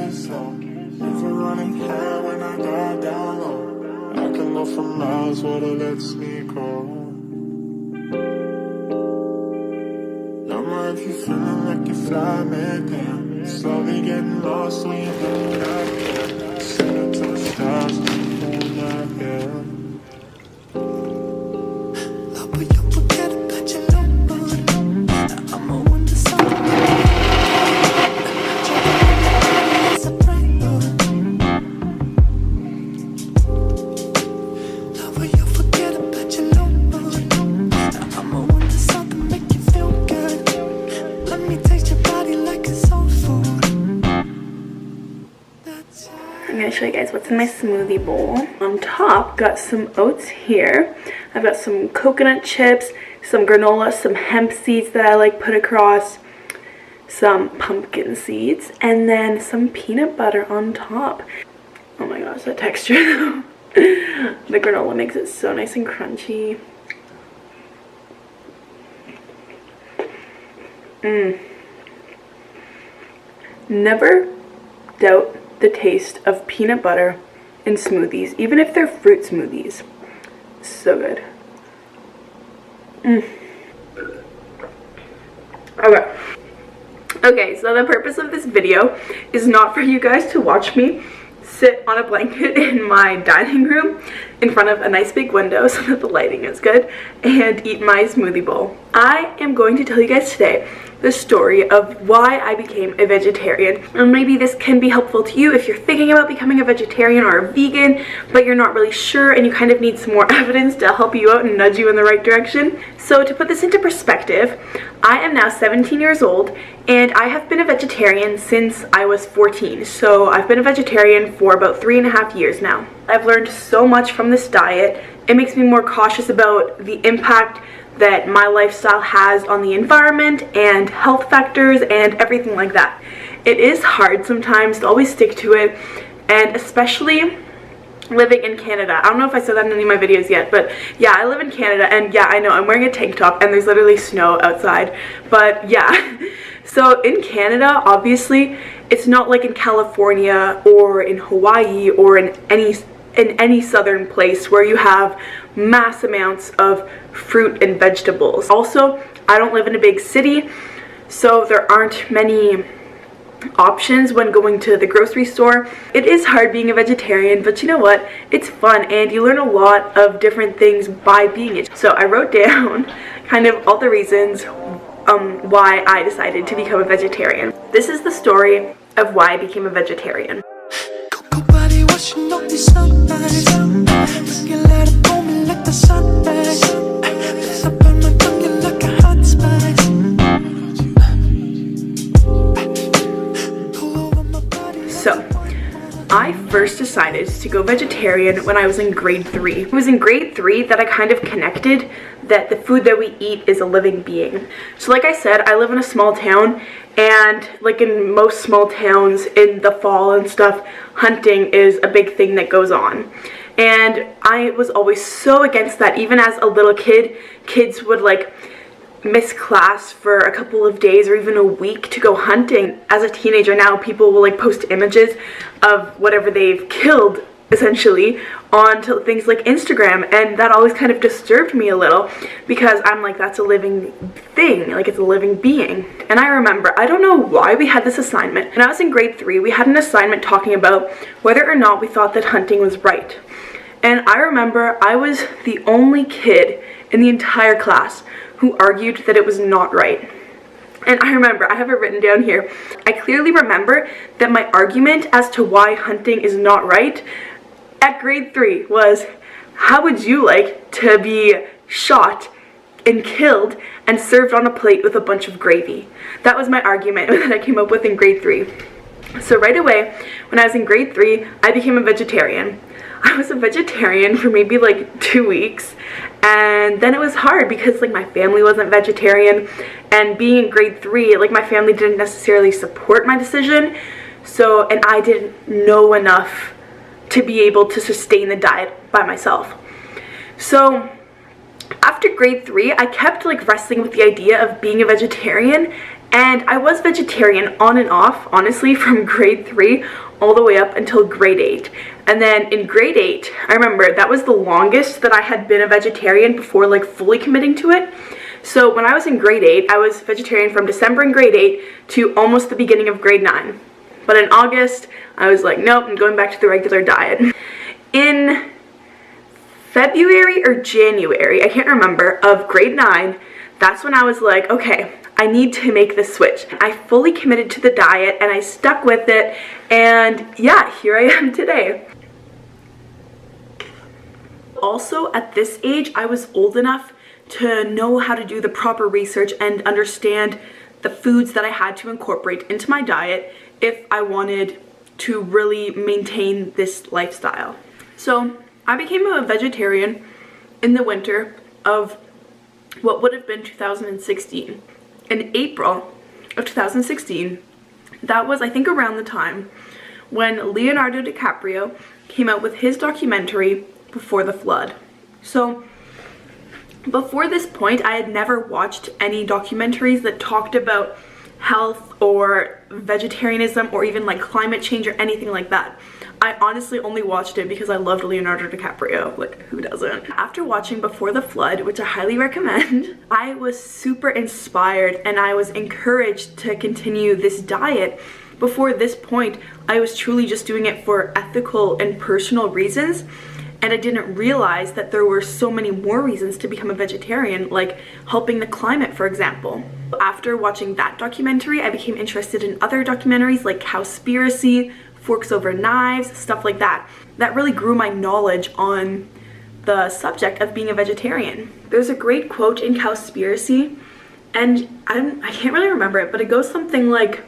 it slow. Never running high when I dive down low. I can look for miles, water lets me go. No more if you feeling like you fly me down. Slowly getting lost when you look out there. Send it to the stars, hold my head. I'm going to show you guys what's in my smoothie bowl. On top, got some oats here. I've got some coconut chips, some granola, some hemp seeds that I like put across, some pumpkin seeds, and then some peanut butter on top. Oh my gosh, that texture though. The granola makes it so nice and crunchy. Never doubt the taste of peanut butter in smoothies, even if they're fruit smoothies. So good. Okay, so the purpose of this video is not for you guys to watch me sit on a blanket in my dining room in front of a nice big window so that the lighting is good and eat my smoothie bowl. I am going to tell you guys today the story of why I became a vegetarian, and maybe this can be helpful to you if you're thinking about becoming a vegetarian or a vegan but you're not really sure and you kind of need some more evidence to help you out and nudge you in the right direction. So to put this into perspective, I am now 17 years old and I have been a vegetarian since I was 14. So I've been a vegetarian for about 3.5 years now. I've learned so much from this diet. It makes me more cautious about the impact that my lifestyle has on the environment and health factors and everything like that. It is hard sometimes to always stick to it, and especially living in Canada. I don't know if I said that in any of my videos yet, but yeah, I live in Canada, and yeah, I know I'm wearing a tank top and there's literally snow outside, but yeah. So in Canada, obviously, it's not like in California or in Hawaii or in any southern place where you have mass amounts of fruit and vegetables. Also, I don't live in a big city, so there aren't many options when going to the grocery store. It is hard being a vegetarian, but you know what? It's fun and you learn a lot of different things by being it. So I wrote down kind of all the reasons why I decided to become a vegetarian. This is the story of why I became a vegetarian. So, I first decided to go vegetarian when I was in grade 3. It was in grade 3 that I kind of connected that the food that we eat is a living being. So like I said, I live in a small town, and like in most small towns in the fall and stuff, hunting is a big thing that goes on. And I was always so against that. Even as a little kid, kids would like miss class for a couple of days or even a week to go hunting. As a teenager now, people will like post images of whatever they've killed essentially onto things like Instagram, and that always kind of disturbed me a little because I'm like, that's a living thing, like it's a living being. And I remember, I don't know why we had this assignment. When I was in grade 3, we had an assignment talking about whether or not we thought that hunting was right. And I remember I was the only kid in the entire class who argued that it was not right. And I remember, I have it written down here, I clearly remember that my argument as to why hunting is not right at grade 3 was, how would you like to be shot and killed and served on a plate with a bunch of gravy? That was my argument that I came up with in grade 3. So right away, when I was in grade 3, I became a vegetarian. I was a vegetarian for maybe like 2 weeks, and then it was hard because like my family wasn't vegetarian, and being in grade 3, like my family didn't necessarily support my decision, so, and I didn't know enough to be able to sustain the diet by myself. So after grade 3, I kept like wrestling with the idea of being a vegetarian, And I was vegetarian on and off, honestly, from grade 3 all the way up until grade 8. And then in grade 8, I remember that was the longest that I had been a vegetarian before like fully committing to it. So when I was in grade 8, I was vegetarian from December in grade 8 to almost the beginning of grade 9. But in August, I was like, nope, I'm going back to the regular diet. In February or January, I can't remember, of grade 9, that's when I was like, okay, I need to make the switch. I fully committed to the diet and I stuck with it, and yeah, here I am today. Also, at this age, I was old enough to know how to do the proper research and understand the foods that I had to incorporate into my diet if I wanted to really maintain this lifestyle. So I became a vegetarian in the winter of what would have been 2016. In April of 2016, that was, I think, around the time when Leonardo DiCaprio came out with his documentary, Before the Flood. So before this point, I had never watched any documentaries that talked about health or vegetarianism or even like climate change or anything like that. I honestly only watched it because I loved Leonardo DiCaprio. Like, who doesn't? After watching Before the Flood, which I highly recommend, I was super inspired and I was encouraged to continue this diet. Before this point, I was truly just doing it for ethical and personal reasons, and I didn't realize that there were so many more reasons to become a vegetarian, like helping the climate, for example. After watching that documentary, I became interested in other documentaries like Cowspiracy, Forks Over Knives, stuff like that. That really grew my knowledge on the subject of being a vegetarian. There's a great quote in Cowspiracy, and I can't really remember it, but it goes something like,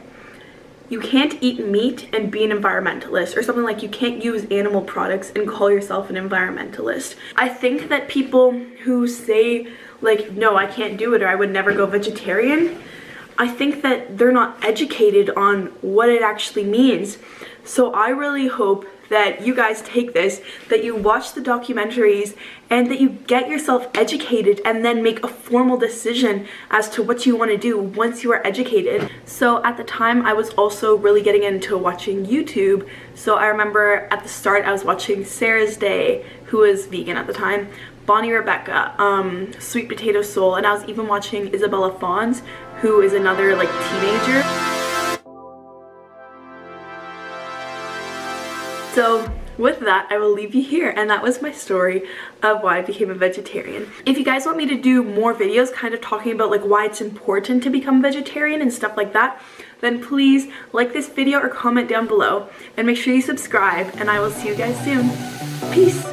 you can't eat meat and be an environmentalist, or something like you can't use animal products and call yourself an environmentalist. I think that people who say like, no, I can't do it or I would never go vegetarian, I think that they're not educated on what it actually means. So I really hope that you guys take this, that you watch the documentaries, and that you get yourself educated and then make a formal decision as to what you want to do once you are educated. So at the time, I was also really getting into watching YouTube. So I remember at the start, I was watching Sarah's Day, who was vegan at the time, Bonnie Rebecca, Sweet Potato Soul, and I was even watching Isabella Fons, who is another like teenager. So with that, I will leave you here, and that was my story of why I became a vegetarian. If you guys want me to do more videos kind of talking about like why it's important to become vegetarian and stuff like that, then please like this video or comment down below, and make sure you subscribe, and I will see you guys soon. Peace!